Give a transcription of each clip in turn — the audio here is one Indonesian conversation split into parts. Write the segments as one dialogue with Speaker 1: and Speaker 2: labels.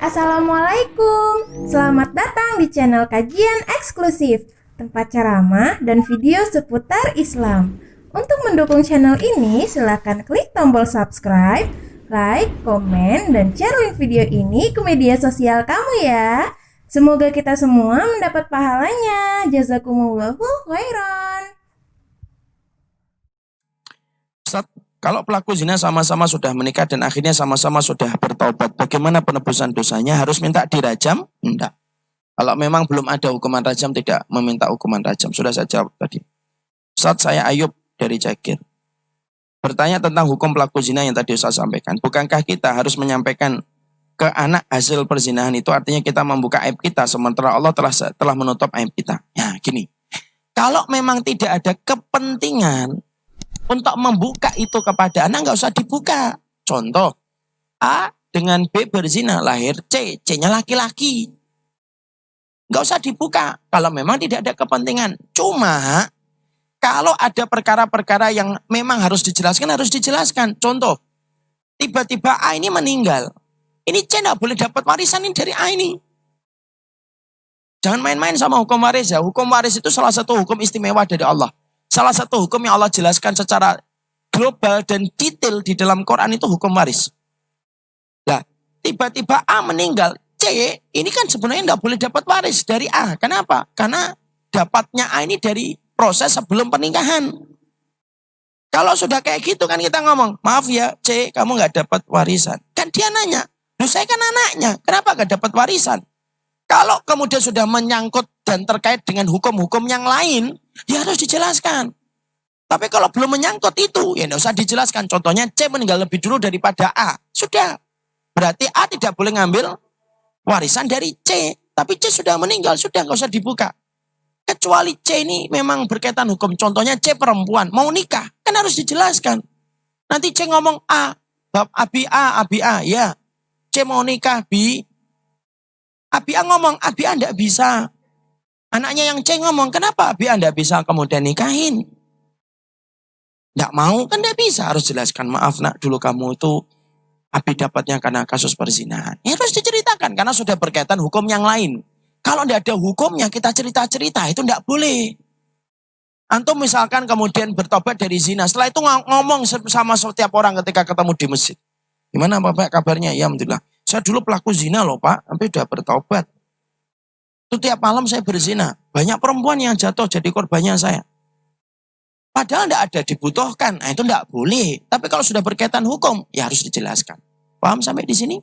Speaker 1: Assalamualaikum, selamat datang di channel kajian eksklusif, tempat ceramah dan video seputar Islam. Untuk mendukung channel ini, silakan klik tombol subscribe, like, komen, dan share link video ini ke media sosial kamu ya. Semoga kita semua mendapat pahalanya. Jazakumullahu khairan.
Speaker 2: Ustaz, kalau pelaku zina sama-sama sudah menikah dan akhirnya sama-sama sudah bertaubat, bagaimana penebusan dosanya? Harus minta dirajam? Enggak. Kalau memang belum ada hukuman rajam, tidak meminta hukuman rajam. Sudah saya jawab tadi. Ustaz, saya Ayub dari Cagir. Bertanya tentang hukum pelaku zina yang tadi Ustaz sampaikan. Bukankah kita harus menyampaikan ke anak hasil perzinahan itu, artinya kita membuka aib kita, sementara Allah telah menutup aib kita. Ya, gini. Kalau memang tidak ada kepentingan untuk membuka itu kepada anak, nggak usah dibuka. Contoh, A dengan B berzina, lahir C, C-nya laki-laki. Nggak usah dibuka kalau memang tidak ada kepentingan. Cuma, kalau ada perkara-perkara yang memang harus dijelaskan, harus dijelaskan. Contoh, tiba-tiba A ini meninggal. Ini C nggak boleh dapat warisan ini dari A ini. Jangan main-main sama hukum waris ya. Hukum waris itu salah satu hukum istimewa dari Allah. Salah satu hukum yang Allah jelaskan secara global dan detail di dalam Quran itu hukum waris. Nah, tiba-tiba A meninggal, C ini kan sebenarnya nggak boleh dapat waris dari A. Kenapa? Karena dapatnya A ini dari proses sebelum pernikahan. Kalau sudah kayak gitu kan kita ngomong, maaf ya C, kamu nggak dapat warisan. Kan dia nanya, loh saya kan anaknya, kenapa nggak dapat warisan? Kalau kemudian sudah menyangkut dan terkait dengan hukum-hukum yang lain, ya harus dijelaskan. Tapi kalau belum menyangkut itu, ya tidak usah dijelaskan. Contohnya C meninggal lebih dulu daripada A. Sudah. Berarti A tidak boleh ngambil warisan dari C. Tapi C sudah meninggal, sudah nggak usah dibuka. Kecuali C ini memang berkaitan hukum. Contohnya C perempuan, mau nikah, kan harus dijelaskan. Nanti C ngomong A, bab Abi A, ya. C mau nikah, Abi A ngomong, Abi A tidak bisa. Anaknya yang C ngomong, kenapa Abi A tidak bisa kemudian nikahin? Tidak mau, kan tidak bisa. Harus jelaskan, maaf nak, dulu kamu itu Abi dapatnya karena kasus perzinahan. Ya harus diceritakan, karena sudah berkaitan hukum yang lain. Kalau tidak ada hukumnya, kita cerita-cerita, itu tidak boleh. Antum misalkan kemudian bertobat dari zina, setelah itu ngomong sama setiap orang ketika ketemu di masjid. Gimana Bapak kabarnya? Ya alhamdulillah. Saya dulu pelaku zina loh Pak, sampai udah bertaubat. Itu tiap malam saya berzina. Banyak perempuan yang jatuh jadi korbannya saya. Padahal tidak ada dibutuhkan, nah itu tidak boleh. Tapi kalau sudah berkaitan hukum, ya harus dijelaskan. Paham sampai di sini?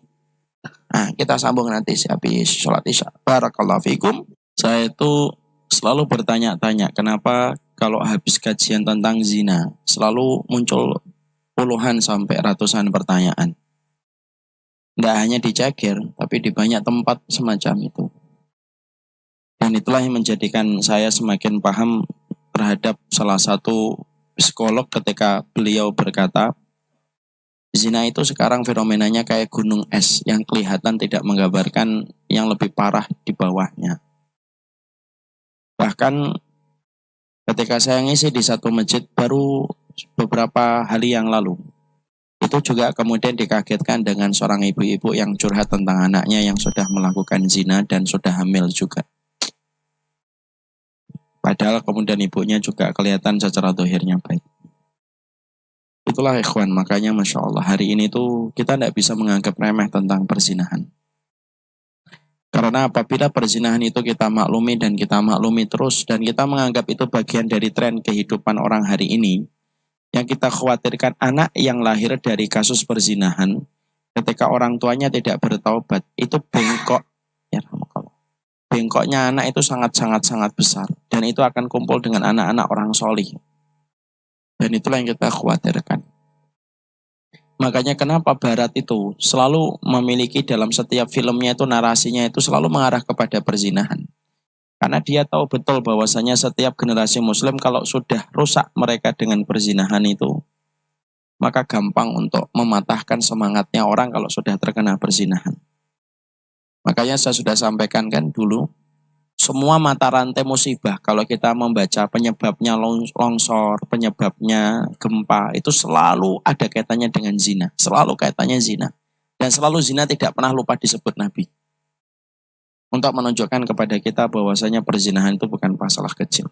Speaker 2: Nah kita sambung nanti habis sholat isya. Barakallahu fikum.
Speaker 3: Saya itu selalu bertanya-tanya, kenapa kalau habis kajian tentang zina, selalu muncul puluhan sampai ratusan pertanyaan. Tidak hanya di Cagir, tapi di banyak tempat semacam itu. Dan itulah yang menjadikan saya semakin paham terhadap salah satu psikolog ketika beliau berkata, zina itu sekarang fenomenanya kayak gunung es yang kelihatan tidak menggambarkan yang lebih parah di bawahnya. Bahkan ketika saya ngisi di satu masjid baru beberapa hari yang lalu, itu juga kemudian dikagetkan dengan seorang ibu-ibu yang curhat tentang anaknya yang sudah melakukan zina dan sudah hamil juga. Padahal kemudian ibunya juga kelihatan secara dohirnya baik. Itulah ikhwan, makanya Masya Allah hari ini tuh kita tidak bisa menganggap remeh tentang perzinahan. Karena apabila perzinahan itu kita maklumi dan kita maklumi terus dan kita menganggap itu bagian dari tren kehidupan orang hari ini, yang kita khawatirkan anak yang lahir dari kasus perzinahan ketika orang tuanya tidak bertaubat itu bengkok. Ya, bengkoknya anak itu sangat besar dan itu akan kumpul dengan anak-anak orang solih. Dan itulah yang kita khawatirkan. Makanya kenapa Barat itu selalu memiliki dalam setiap filmnya itu narasinya itu selalu mengarah kepada perzinahan. Karena dia tahu betul bahwasanya setiap generasi muslim kalau sudah rusak mereka dengan perzinahan itu, maka gampang untuk mematahkan semangatnya orang kalau sudah terkena perzinahan. Makanya saya sudah sampaikan kan dulu, semua mata rantai musibah kalau kita membaca penyebabnya longsor, penyebabnya gempa, itu selalu ada kaitannya dengan zina. Selalu kaitannya zina.
Speaker 2: Dan selalu zina tidak pernah lupa disebut Nabi. Untuk menunjukkan kepada kita bahwasanya perzinahan itu bukan masalah kecil.